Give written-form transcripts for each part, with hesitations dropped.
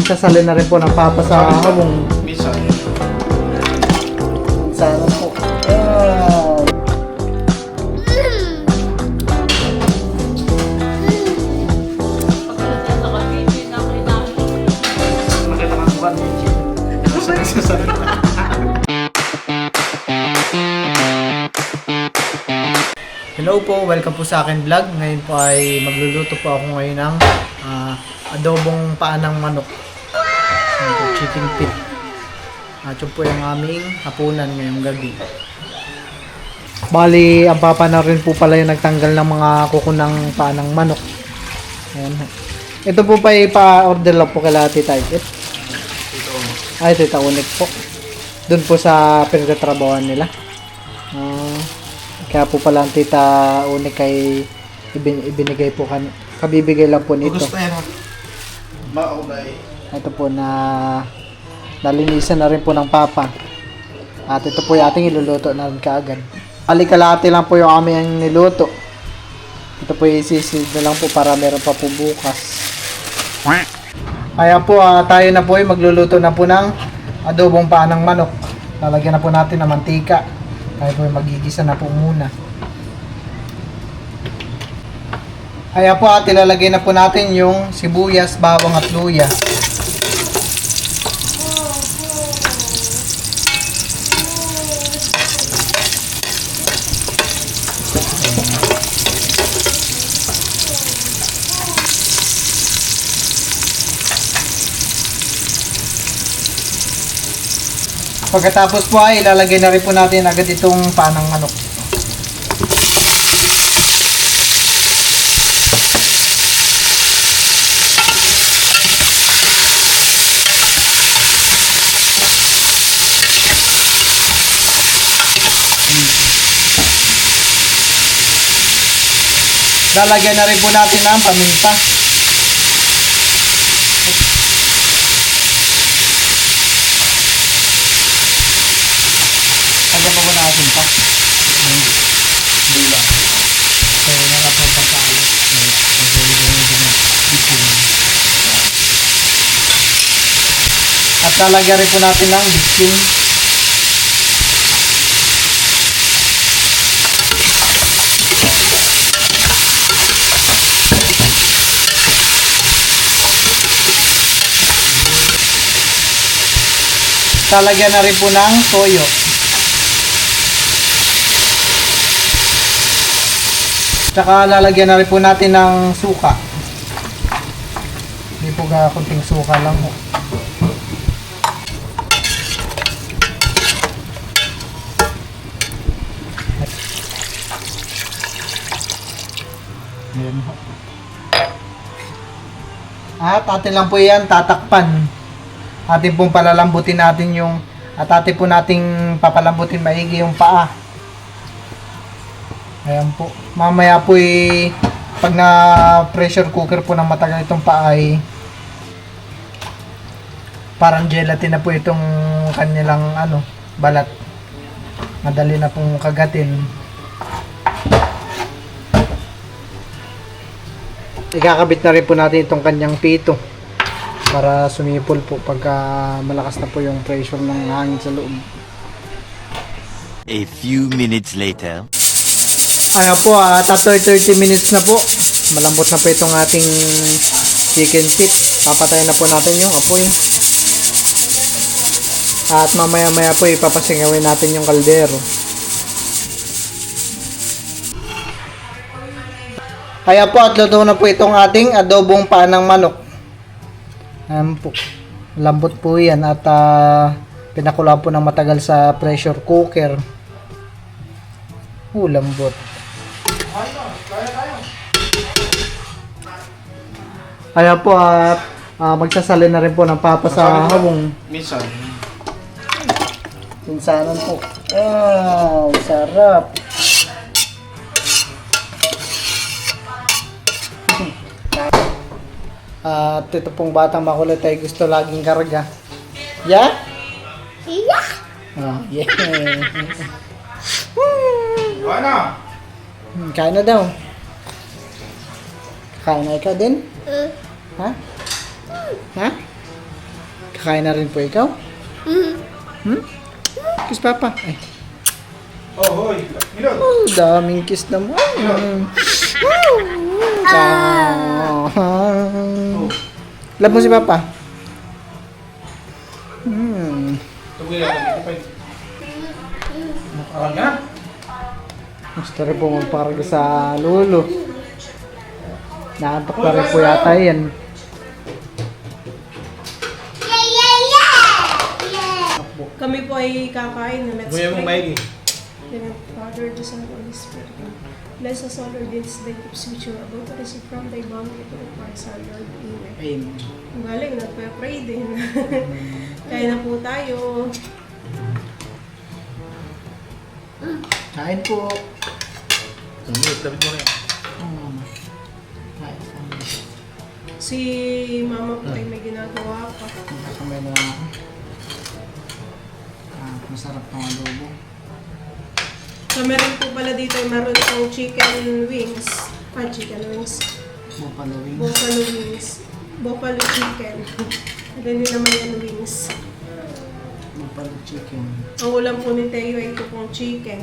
magsasalin na rin po ng papa sa hawong. Minsan. Sana po. Wow. Makita ka ba ni Jim? Hello po, welcome po sa akin vlog. Ngayon po ay magluluto po ako ngayon ng adobong paa ng manok. Chicken feet. At yun po yung aming hapunan ngayong gabi. Bali, ang papa na rin po pala yung nagtanggal ng mga kuko ng paa ng manok. Ayan. Ito po pa ipa-order lang po kala Tita Ipit. Ay, Tita Unik po. Doon po sa pinagtatrabawan nila. Kaya po pala ang Tita Unik ay ibinigay po kabibigay lang po nito. Gusto yan ha. Maulay. Ito po na nalinisan na rin po ng papa. At ito po yung ating iluluto na rin kaagad. Alikalati lang po yung aming niluto. Ito po yung isisid na lang po para meron pa po bukas. Kaya po tayo na po ay magluluto na po ng adobong paa ng manok. Lalagyan na po natin ng mantika. Tayo po magigisa na po muna. Kaya po ilalagay na po natin yung sibuyas, bawang at luya. Pagkatapos po ay ilalagay na rin po natin agad itong paa ng manok. Lalagyan na rin po natin ng paminta. Lagyan pa po natin pa. Hindi lang. So, wala po pagkaalat. At lalagyan rin po natin ng bitsin. Lalagyan na rin po ng toyo. Tsaka lalagyan na rin po natin ng suka. Hindi po kunting suka lang po. Ayan po. At atin lang po yan tatakpan. Atin pong palalambutin natin yung at atin po nating papalambutin maigi yung paa. Ayan po. Mamaya po pag na pressure cooker po ng matagal itong paa ay parang gelatin na po itong kanilang balat. Madali na pong kagatin. Ikakabit na rin po natin itong kanyang pito para sumipol po pagka malakas na po yung pressure ng hangin sa loob. A few minutes later. Ayan po, after 30 minutes na po, malambot na po itong ating chicken feet. Papatayin na po natin yung apoy. At mamaya-maya po ipapasingawin natin yung kaldero. Kaya po at luto na po itong ating adobong paa ng manok. Ayan po, lambot po yan at pinakula po ng matagal sa pressure cooker. Lambot. Kaya po magsasalin na rin po ng papa sa hawong. Minsan. Minsanan po. Wow, sarap. At ito pong batang makulit ay gusto laging karga. Yeah? Yeah. Oh, yeah. Ano? Kain na daw. Kain na ikaw din? Ha? Ha? Kakain na rin po ikaw? Hmm? Kiss papa. Ay. Oh, hoy. Milot. Oh, daming kiss naman. Love mo si papa? Tugil na dito pa. Nakaral ka? Gusto rin po magparag sa lulo. Naantok na rin po yata yan. Kami po ay kakain na let's Buya mong pray. maigi. In the name of the Father, the Son, and the Holy Spirit. Bless us all our days, thy keeps which you are about to receive from thy bounty to the Christ our Lord. Amen. Amen. Ang galing, nagpe-pray din. Kaya na po tayo. Kain po. Milot, lapit mo na yan. Kain po. Si mama po ay may ginagawa pa. Nakakamay na ako. Masarap ng adobo. So meron po pala dito, meron pong chicken wings. Chicken wings. Buffalo wings. Buffalo wings. Buffalo chicken. And then yun naman yung wings. Buffalo chicken. Ang ulam po ni Teo ay ito pong chicken.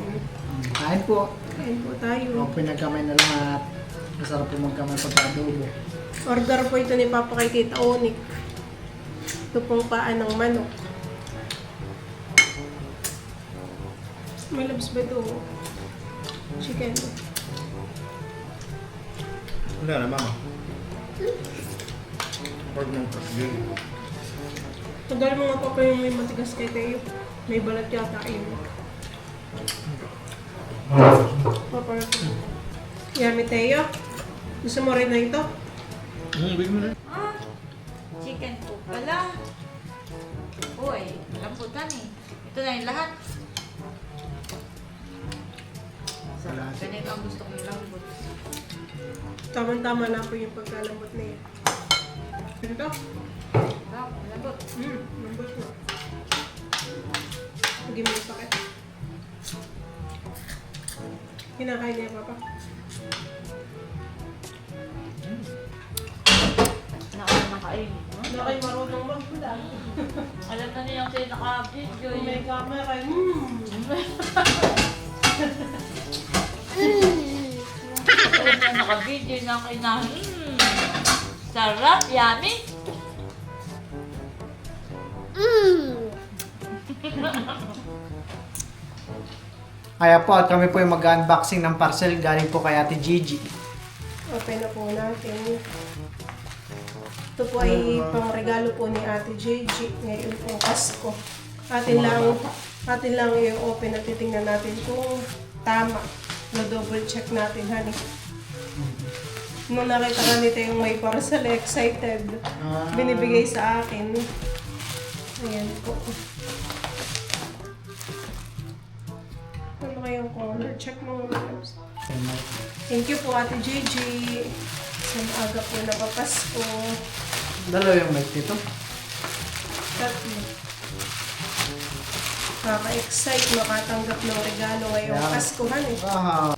Kain po. Kain po tayo. Huwag po nagkamay na lang at masarap po magkamay pag adobo. Order po ito ni Papa kay Tita Onik. Ito pong paa ng manok. May labs ba ito? Chicken. Wala na, mama. Pork ng pork. Tagal mo nga Papa yung may matigas kay Teo. May balat yata yun. Papa. Yummy Teo. Gusto mo rin na ito? Bigyan mo na. Chicken po pala. Uy, lamputan eh. Ito na yung lahat. Sarap. Ganito ang gusto kong lambot. Tama-tama na po yung pagkalambot na yan. Ito? Sarap, lambot. Lambot mo. Lagi mo yung pakit. Kinakain niya, Papa. Nakakain. Hindi kayo marunong magkulang. Alam na niya kasi naka-video Kung may yun. camera, Alam na naka-video na kinain. Sarap, yummy. Kaya po at kami po yung mag-unboxing ng parcel galing po kay Ate Gigi. open na po natin. Ito po ay pangregalo po ni Ate JG ngayon po Pasko. Atin lang i-open at titingnan natin kung tama. Na-double check natin, honey. Nung nakita ka nito yung may parcel, excited. Binibigay sa akin. Ayan po. Ano kayong color? Check mo muna. Thank you po Ate Gigi. Sa maaga po napapasko. Dalawa yung mic dito. Tatlo. Nakaka-excite makatanggap ng regalo ngayong Yeah. Paskohan eh. Wow.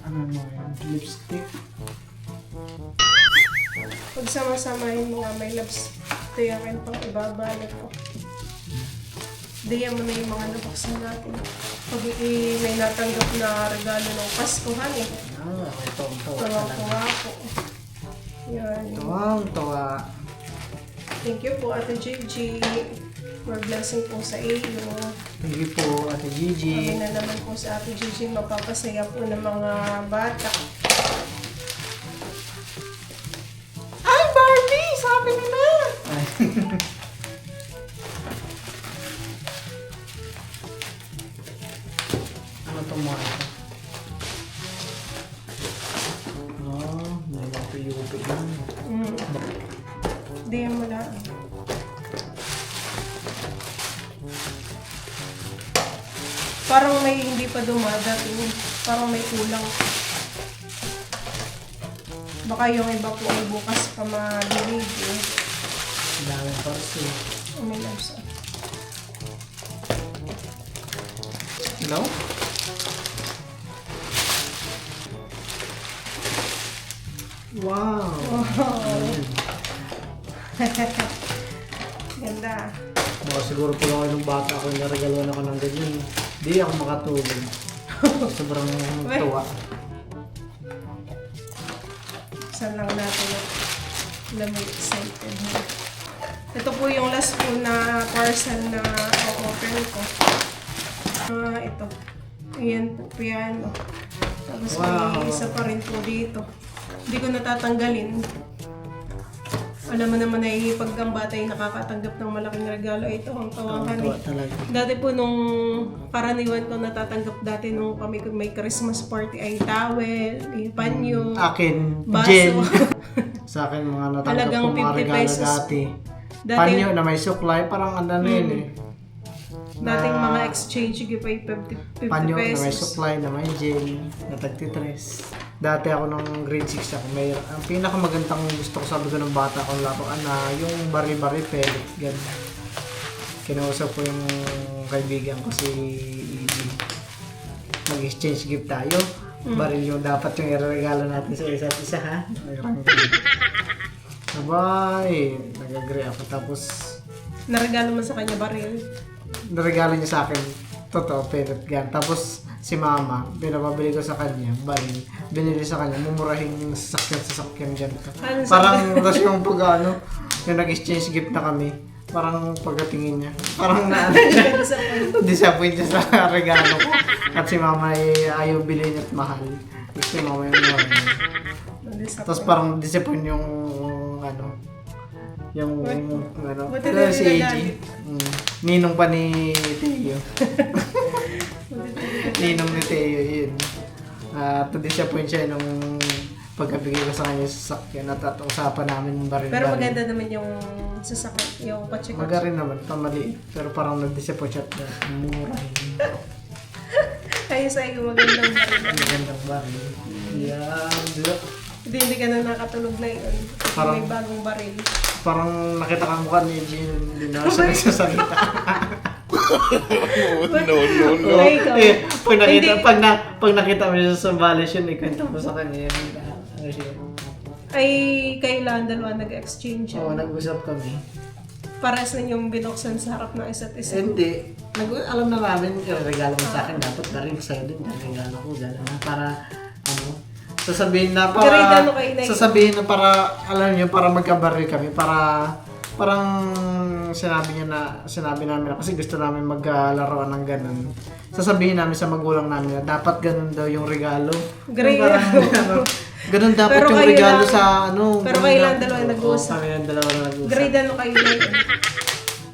Ano mo yan? Lipstick? Pag sama-samahin mo nga may labs, ito yung akin pang ibabalot ko. Diyan mo na yung mga nabuksan natin. Pag may natanggap na regalo ng Paskohan eh. Ito ang tawa talaga. Tawa-tawa po. Yan. Tuwang-tawa. Thank you po Ate Gigi. More blessing po sa iyo. Thank you po, Ate Gigi. Kami na naman po sa Ate Gigi mapapasaya po ng mga bata. Ay, Barbie! Sabi nila! Ay. Ano itong mga ito? May lapi-yupi lang. Hindi mo lang. Parang may hindi pa dumadating. Parang may kulang. Baka yung iba po ay bukas pa ma-deliver. Ang daming parcel. Oh, may labs. Hello? Wow! Ganda. Baka siguro pag ako nung bata ako naregaluhan ako ng ganyan. Di ako makatulog. Sobrang tuwa. Saan lang natin alam mo excited. Ito po yung last po na parcel na open ko. Ito. Ayan po, piano. Tapos Wow. may isa pa rin po dito. Hindi ko natatanggalin. Alam mo naman ay pag ang bata ay nakakatanggap ng malaking regalo, ito ang tawahan Tuwa eh. talaga. Dati po nung karaniwan ko natatanggap dati nung kami may Christmas party ay towel, panyo, Akin, baso. Jen. Sa akin mga natanggap Talagang ko mga 50 regalo pesos. dati. Dati- Panyo na may suklay, parang ano na yun eh. Dating mga exchange gift ay 50 Panyo na may pesos. supply na may gel, na tagtitres. Dati ako nung grade 6 ako, may, ang pinakamagandang gusto ko sabi ko ng bata akong laruan na yung bari-bari pellet, ganun. Kinausap ko yung kaibigan ko si Edie. Mag-exchange gift tayo. Baril yung dapat yung iregalo natin sa isa't isa ha. Mayroong sabay, nag-agree ako. Tapos Naregalo mo sa kanya baril. naregalo niya sa akin, totoo, pellet gun. Tapos si mama, pinapabili ko sa kanya, baril. Binili sa kanya, mumurahin yung sasakyan ganito. Ano sabi? Parang tapos yung pag ano, yung nag-exchange gift na kami, parang pagkatingin niya, parang na disappoint siya sa regalo ko. At si mama ay ayaw bilhin at mahal. Gusto si mama yung mahal. Tapos parang disappoint yung ano, yung ano, Buti pero na si nila AJ. gamit. Ninong pa ni Teo. Ninong ni Teo yun. To disappoint siya nung pagkabigay ko sa kanya sa sasakyan at usapan namin baril. Pero maganda naman yung sasakyan, yung kotse ko. Magarin naman, pamaliit. Pero parang nag-disappoint siya at murahin. Ayun sa iyo, magandang baril. Magandang baril. Yeah. Hindi ka na nakatulog na yun. Parang- May bagong baril. Parang nakita ka mukha ni Jean, hindi na siya nagsasalita. Ay, ikaw. Hindi. Pag nakita mo siya sa Sambales yun, ikwento mo sa kanya yun. Ano siya? Ay, kayo lang dalawa nag-exchange. Oo, nag-usap kami. Pares na yung binuksan sa harap ng isa't isa. Hindi. Alam na namin, regalo mo sa akin, dapat baril sa'yo din, regalo ko, gano'n. Para, ano, sasabihin na Grade para, ano kayo na yun? sasabihin na para, alam niyo, para magkabaril kami, para, parang sinabi namin na kasi gusto namin maglaruan ng ganun. Sasabihin namin sa magulang namin na dapat ganun daw yung regalo. Grade Parang, ganun dapat Pero yung kayo regalo lang- sa ano. pero ganun kayo lang dapat. dalawa Oo, nag-uusap. kami lang dalawa na nag-uusap. Grade ano kayo na yun?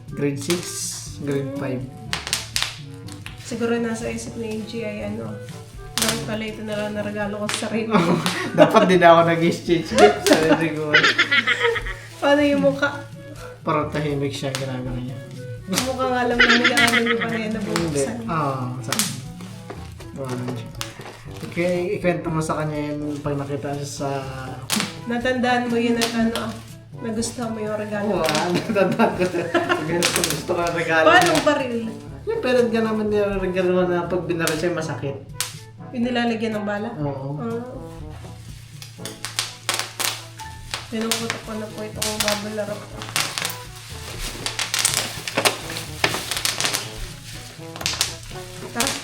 Grade 6, grade 5. Siguro nasa isip ni AJ ay ano, bakit pala ito na lang na regalo ko sa sarili. Dapat din ako nag-exchange gift sa ko. Paano yung mukha? Parang tahimik siya, ginagawa niya. Mukhang alam na nila ano yung pala yan Hindi. nabubuksan. Sabi. Gawanan siya. Okay, ikwento mo sa kanya yun pag nakita siya sa... Natandaan mo yun at ano, nagustuhan mo yung regalo. Natandaan ko. Gusto ko ang regalo. Paano baril? Yung pellet ka naman niya na pag binara siya masakit. Yung nilalagyan ng bala? Oo. Pinuputok ko na po itong bubble wrap ko. Tara.